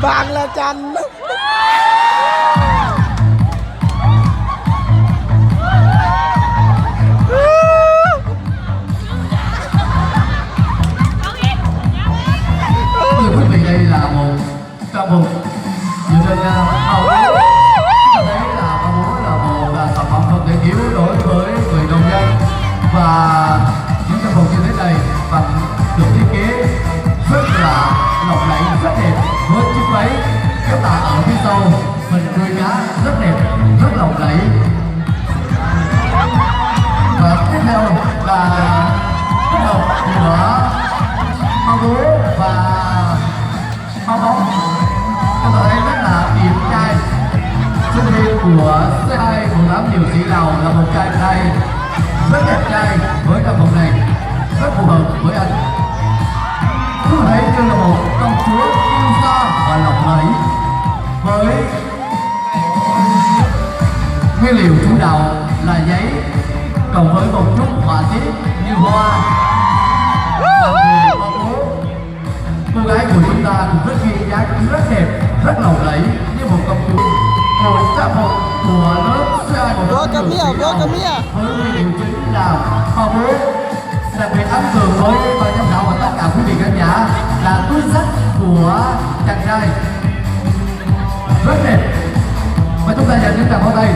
Bạn là Trần. Thưa quý vị, đây là một ca mục dựa trên hầu thấy là ca múa là một sản phẩm không thể thiếu đối với người nông dân, và những trang phục như thế này bằng được thiết kế rất là lộng lẫy, rất đẹp, với chiếc váy cái tà ở phía sau hình đuôi cá rất đẹp, rất lộng lẫy. Và tiếp theo là kết hợp giữa hoa búa và hoa bóng, các bạn thấy rất là điển trai. Sinh viên của C2 18 Điều Sĩ Lào là một trai trai rất đẹp trai, với trang phục này rất phù hợp với anh. Cứ thấy như là một công chúa yêu xa và lộng lẫy, với nguyên liệu chủ đạo là giấy cộng với một chút họa tiết như hoa. Cô gái của chúng ta cũng rất duyên dáng, rất đẹp, rất lộng lẫy như một công chúa. Một trang phục của lớp C2 Vô cầm mía. với nguyên liệu chính là hoa búa. Đặc biệt ấn tượng với ban giám khảo và tất cả quý vị khán giả là túi xách của chàng trai rất đẹp, và chúng ta dành những tràng pháo tay.